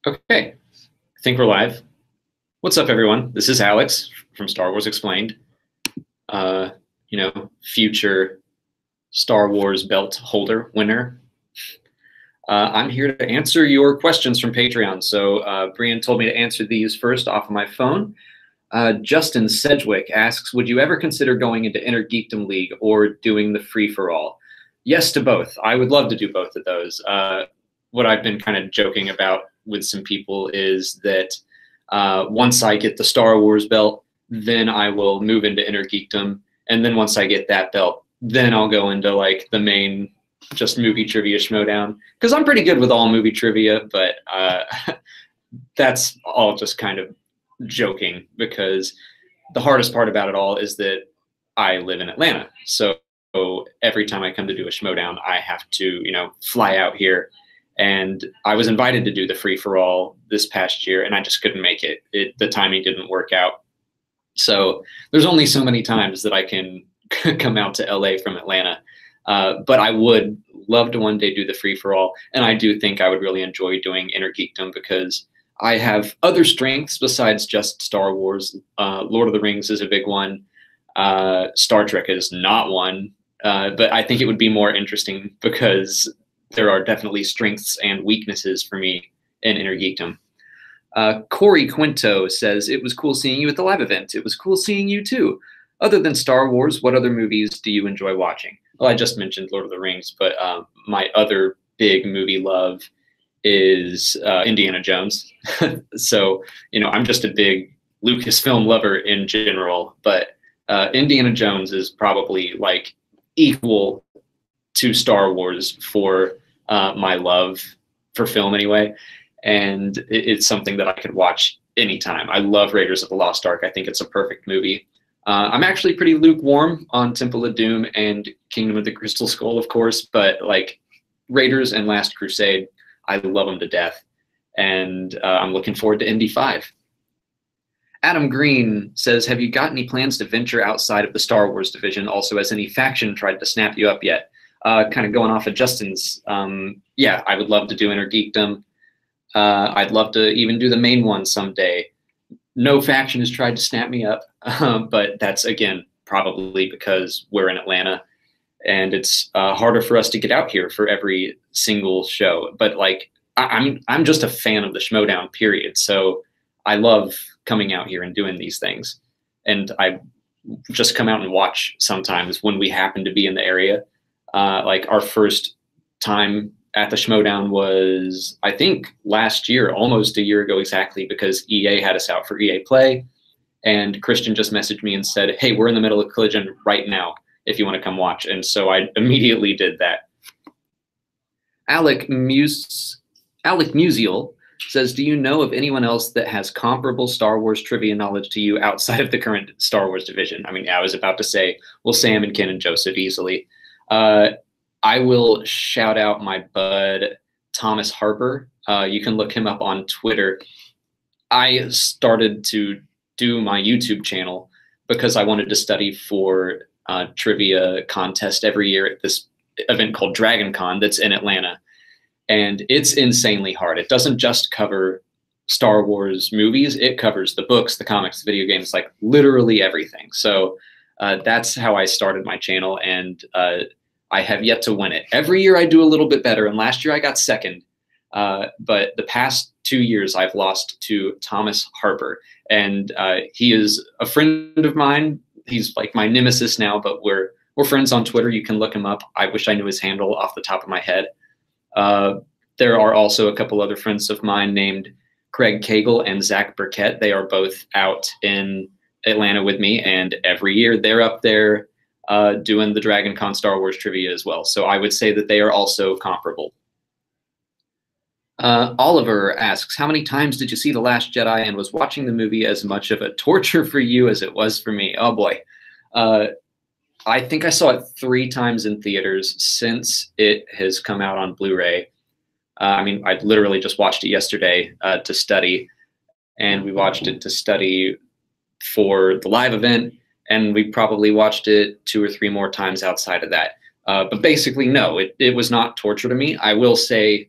Okay, I think we're live. What's up, everyone? This is Alex from Star Wars Explained. Uh, future Star Wars belt holder winner. I'm here to answer your questions from Patreon. So Brian told me to answer these first off of my phone. Justin Sedgwick asks, would you ever consider going into Inner Geekdom League or doing the free-for-all? Yes to both. I would love to do both of those. What I've been kind of joking about with some people is that once I get the Star Wars belt, then I will move into Inner Geekdom. And then once I get that belt, then I'll go into like the main just movie trivia schmodown. Because I'm pretty good with all movie trivia, but that's all just kind of joking, because the hardest part about it all is that I live in Atlanta. So every time I come to do a schmodown, I have to, fly out here. And I was invited to do the free-for-all this past year, and I just couldn't make it. The timing didn't work out. So there's only so many times that I can come out to LA from Atlanta. But I would love to one day do the free-for-all. And I do think I would really enjoy doing Inner Geekdom, because I have other strengths besides just Star Wars. Lord of the Rings is a big one. Star Trek is not one. But I think it would be more interesting because there are definitely strengths and weaknesses for me in Inner Geekdom. Corey Quinto says, it was cool seeing you at the live event. It was cool seeing you too. Other than Star Wars, what other movies do you enjoy watching? Well, I just mentioned Lord of the Rings, but my other big movie love is Indiana Jones. So, I'm just a big Lucasfilm lover in general, but Indiana Jones is probably like equal to Star Wars for my love for film anyway. And it's something that I could watch anytime. I love Raiders of the Lost Ark. I think it's a perfect movie. I'm actually pretty lukewarm on Temple of Doom and Kingdom of the Crystal Skull, of course, but like Raiders and Last Crusade, I love them to death. And I'm looking forward to Indy 5. Adam Green says, have you got any plans to venture outside of the Star Wars division? Also, has any faction tried to snap you up yet? Kind of going off of Justin's, yeah, I would love to do Inner Geekdom. I'd love to even do the main one someday. No faction has tried to snap me up, but that's, again, probably because we're in Atlanta, and it's harder for us to get out here for every single show. But like, I'm just a fan of the schmodown, period. So I love coming out here and doing these things, and I just come out and watch sometimes when we happen to be in the area. Like our first time at the schmodown was, I think, last year, almost a year ago exactly, because EA had us out for EA Play, and Christian just messaged me and said, hey, we're in the middle of Collision right now if you want to come watch. And so I immediately did that. Alec Musial says, do you know of anyone else that has comparable Star Wars trivia knowledge to you outside of the current Star Wars division? I mean, I was about to say, well, Sam and Ken and Joseph easily. I will shout out my bud, Thomas Harper. You can look him up on Twitter. I started to do my YouTube channel because I wanted to study for a trivia contest every year at this event called Dragon Con that's in Atlanta. And it's insanely hard. It doesn't just cover Star Wars movies. It covers the books, the comics, the video games, like literally everything. So that's how I started my channel, and I have yet to win it. Every year I do a little bit better, and last year I got second. But the past 2 years I've lost to Thomas Harper, and he is a friend of mine. He's like my nemesis now, but we're friends on Twitter. You can look him up. I wish I knew his handle off the top of my head. There are also a couple other friends of mine named Craig Cagle and Zach Burkett. They are both out in Atlanta with me, and every year they're up there doing the Dragon Con Star Wars trivia as well. So I would say that they are also comparable. Oliver asks, how many times did you see The Last Jedi, and was watching the movie as much of a torture for you as it was for me? Oh boy. I think I saw it 3 times in theaters since it has come out on Blu-ray. I mean, I literally just watched it yesterday to study, and we watched it to study for the live event, and we probably watched it 2 or 3 more times outside of that. But basically, no, it was not torture to me. I will say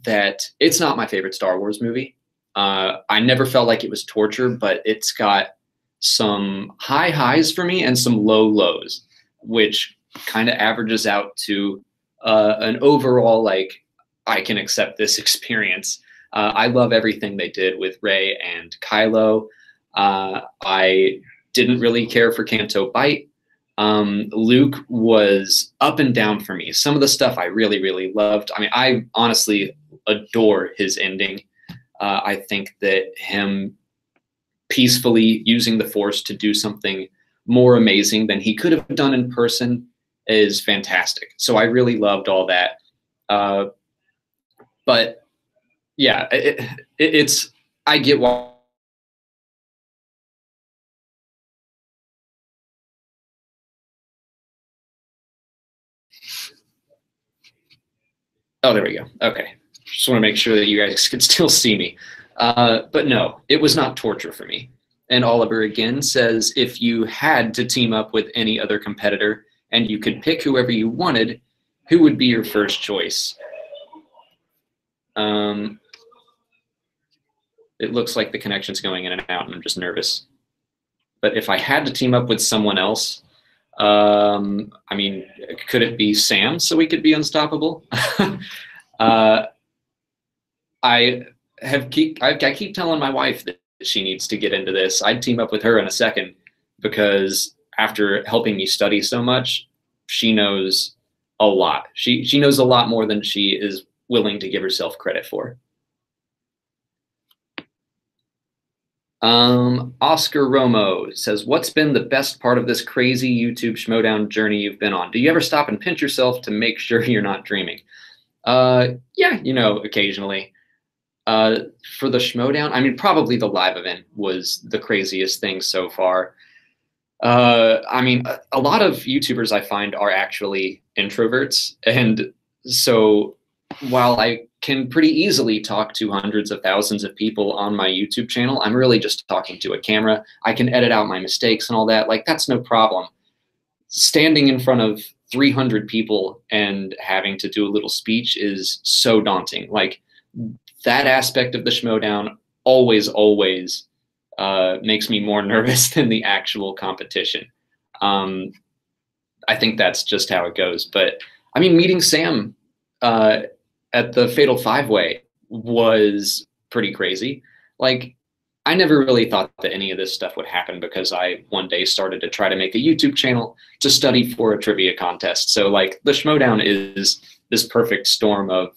that it's not my favorite Star Wars movie. I never felt like it was torture, but it's got some high highs for me and some low lows, which kind of averages out to an overall, like, I can accept this experience. I love everything they did with Rey and Kylo. I didn't really care for Canto Bight. Luke was up and down for me. Some of the stuff I really, really loved. I mean, I honestly adore his ending. I think that him peacefully using the Force to do something more amazing than he could have done in person is fantastic. So I really loved all that. But yeah, it's, I get why. Oh, there we go. Okay. Just want to make sure that you guys can still see me. But no, it was not torture for me. And Oliver again says, if you had to team up with any other competitor and you could pick whoever you wanted, who would be your first choice? It looks like the connection's going in and out, and I'm just nervous. But if I had to team up with someone else, I mean, could it be Sam so we could be unstoppable? I keep telling my wife that she needs to get into this. I'd team up with her in a second, because after helping me study so much, she knows a lot. She knows a lot more than she is willing to give herself credit for. Oscar Romo says, what's been the best part of this crazy YouTube Schmodown journey you've been on? Do you ever stop and pinch yourself to make sure you're not dreaming? Yeah, you know, occasionally. For the Schmodown, I mean, probably the live event was the craziest thing so far. I mean, a lot of YouTubers I find are actually introverts. And so while I can pretty easily talk to hundreds of thousands of people on my YouTube channel, I'm really just talking to a camera. I can edit out my mistakes and all that. Like, that's no problem. Standing in front of 300 people and having to do a little speech is so daunting. Like, that aspect of the Schmodown always makes me more nervous than the actual competition. I think that's just how it goes. But I mean, meeting Sam at the Fatal Five-Way was pretty crazy. Like, I never really thought that any of this stuff would happen, because I one day started to try to make a YouTube channel to study for a trivia contest. So like, the Schmodown is this perfect storm of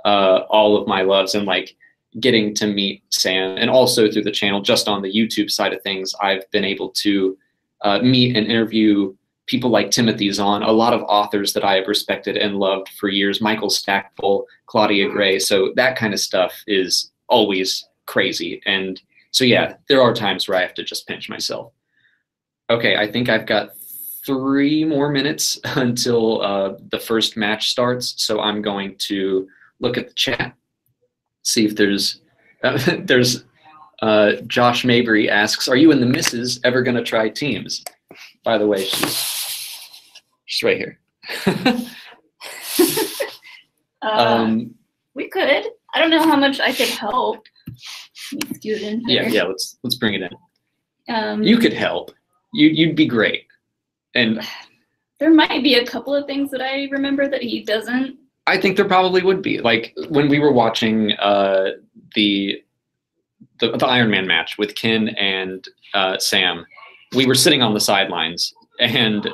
all of my loves, and like getting to meet Sam, and also through the channel, just on the YouTube side of things, I've been able to meet and interview people like Timothy Zahn, a lot of authors that I have respected and loved for years, Michael Stackpole, Claudia Gray. So that kind of stuff is always crazy. And so, yeah, there are times where I have to just pinch myself. Okay, I think I've got 3 more minutes until the first match starts. So I'm going to look at the chat, see if there's Josh Mabry asks, are you and the missus ever going to try teams? By the way, she's right here. We could. I don't know how much I could help. Let me scoot in here. Yeah. Let's bring it in. You could help. You'd be great. And there might be a couple of things that I remember that he doesn't. I think there probably would be. Like, when we were watching the Iron Man match with Ken and Sam, we were sitting on the sidelines, and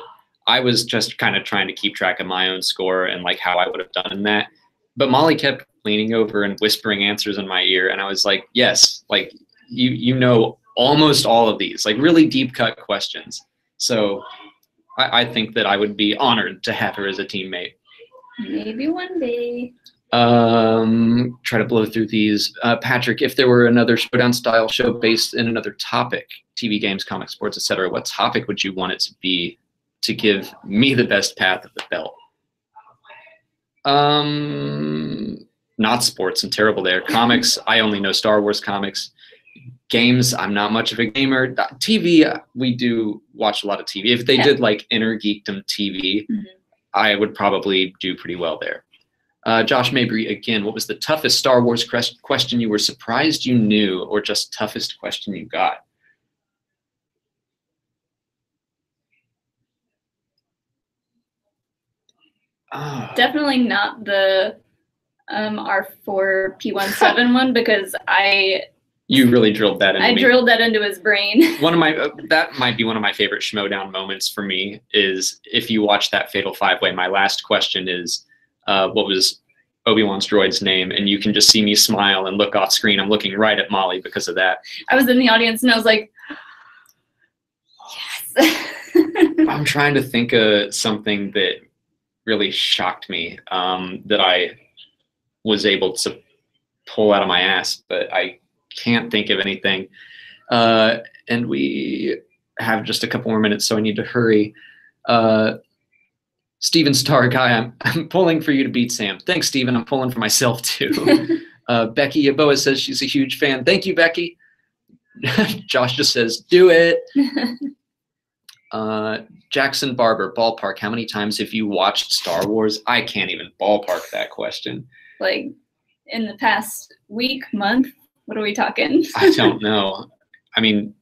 I was just kind of trying to keep track of my own score and like how I would have done in that. But Molly kept leaning over and whispering answers in my ear, and I was like, yes, like you know almost all of these, like really deep cut questions. So I think that I would be honored to have her as a teammate. Maybe one day. Try to blow through these. Patrick, if there were another Showdown style show based in another topic, TV, games, comics, sports, etc., what topic would you want it to be to give me the best path of the belt? Not sports. I'm terrible there. Comics, I only know Star Wars comics. Games, I'm not much of a gamer. TV, we do watch a lot of TV. If they did like Inner Geekdom TV, I would probably do pretty well there. Josh Mabry again. What was the toughest Star Wars question you were surprised you knew, or just toughest question you got? Definitely not the R4P17 one, because you really drilled that into me. drilled that into his brain. That might be one of my favorite Schmodown moments for me, is if you watch that Fatal Five-Way, my last question is, what was Obi-Wan's droid's name? And you can just see me smile and look off screen. I'm looking right at Molly because of that. I was in the audience and I was like, yes. I'm trying to think of something that really shocked me, that I was able to pull out of my ass, but I can't think of anything. And we have just a couple more minutes, so I need to hurry. Steven Star Guy, I'm pulling for you to beat Sam. Thanks, Steven. I'm pulling for myself too. Becky Yaboa says she's a huge fan. Thank you, Becky. Josh just says, do it. Jackson Barber, ballpark. How many times have you watched Star Wars? I can't even ballpark that question. Like in the past week, month? What are we talking? I don't know. I mean,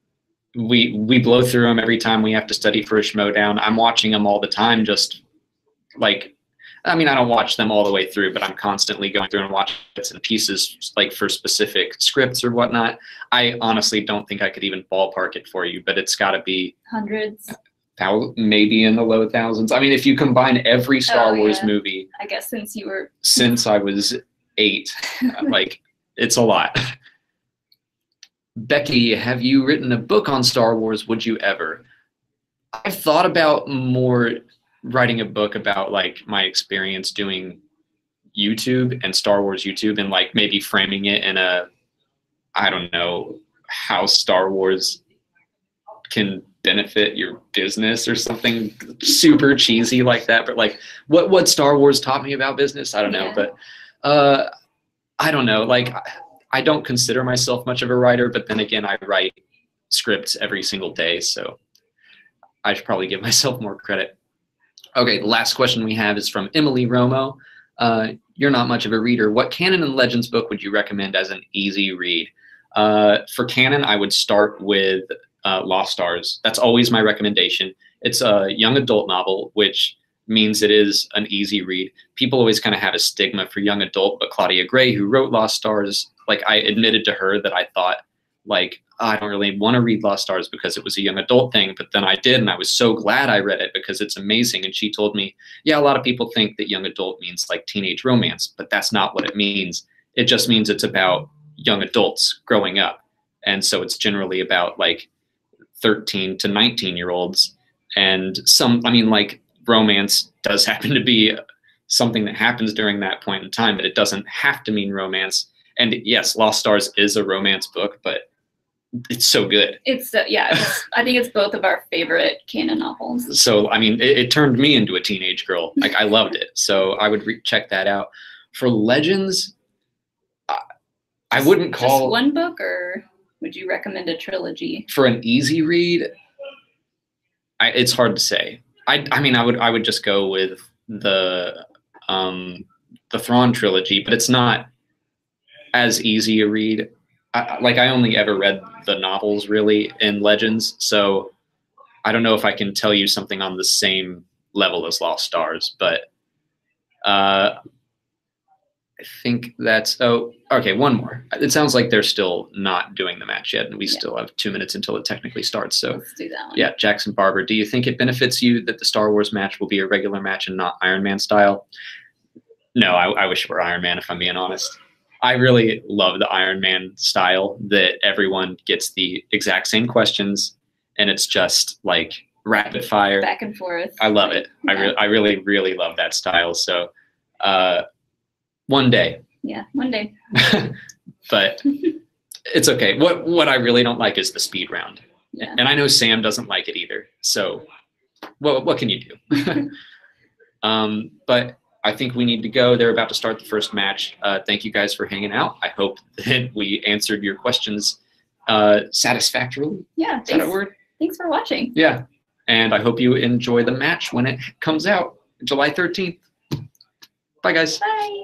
we blow through them every time we have to study for a Schmodown. I'm watching them all the time, just like, I mean, I don't watch them all the way through, but I'm constantly going through and watching bits and pieces, like for specific scripts or whatnot. I honestly don't think I could even ballpark it for you, but it's got to be hundreds, maybe in the low thousands. I mean, if you combine every Star Wars movie, I guess since I was 8, like, it's a lot. Becky, have you written a book on Star Wars? Would you ever? I've thought about more writing a book about like my experience doing YouTube and Star Wars YouTube, and like maybe framing it in a, I don't know, how Star Wars can benefit your business or something super cheesy like that. But like what Star Wars taught me about business, I don't know. But I don't know. Like, I don't consider myself much of a writer, but then again, I write scripts every single day, so I should probably give myself more credit. Okay, the last question we have is from Emily Romo. You're not much of a reader. What canon and legends book would you recommend as an easy read? For canon, I would start with Lost Stars. That's always my recommendation. It's a young adult novel, which means it is an easy read. People always kind of have a stigma for young adult, but Claudia Gray, who wrote Lost Stars, like, I admitted to her that I thought, like, I don't really want to read Lost Stars because it was a young adult thing, but then I did, and I was so glad I read it because it's amazing. And she told me, yeah, a lot of people think that young adult means like teenage romance, but that's not what it means. It just means it's about young adults growing up. And so it's generally about like 13 to 19-year-olds. And I mean, like, romance does happen to be something that happens during that point in time, but it doesn't have to mean romance. And yes, Lost Stars is a romance book, but it's so good. It's I think it's both of our favorite canon novels. So, I mean, it turned me into a teenage girl. Like, I loved it. So I would check that out. For Legends, I wouldn't call... Just one book, or would you recommend a trilogy? For an easy read, it's hard to say. I mean, I would just go with the Thrawn trilogy, but it's not as easy a read. I only ever read the novels really in Legends, so I don't know if I can tell you something on the same level as Lost Stars, but I think that's, okay, one more. It sounds like they're still not doing the match yet, and we still have 2 minutes until it technically starts. So let's do that one. Yeah, Jackson Barber, do you think it benefits you that the Star Wars match will be a regular match and not Iron Man style? No, I wish it were Iron Man, if I'm being honest. I really love the Iron Man style, that everyone gets the exact same questions, and it's just like rapid fire. Back and forth. I love it. Yeah. I really, really love that style. So one day. Yeah, one day. But it's okay. What I really don't like is the speed round. Yeah. And I know Sam doesn't like it either. So what can you do? But I think we need to go. They're about to start the first match. Thank you guys for hanging out. I hope that we answered your questions satisfactorily. Yeah. Is that a word? Thanks for watching. Yeah. And I hope you enjoy the match when it comes out, July 13th. Bye, guys. Bye.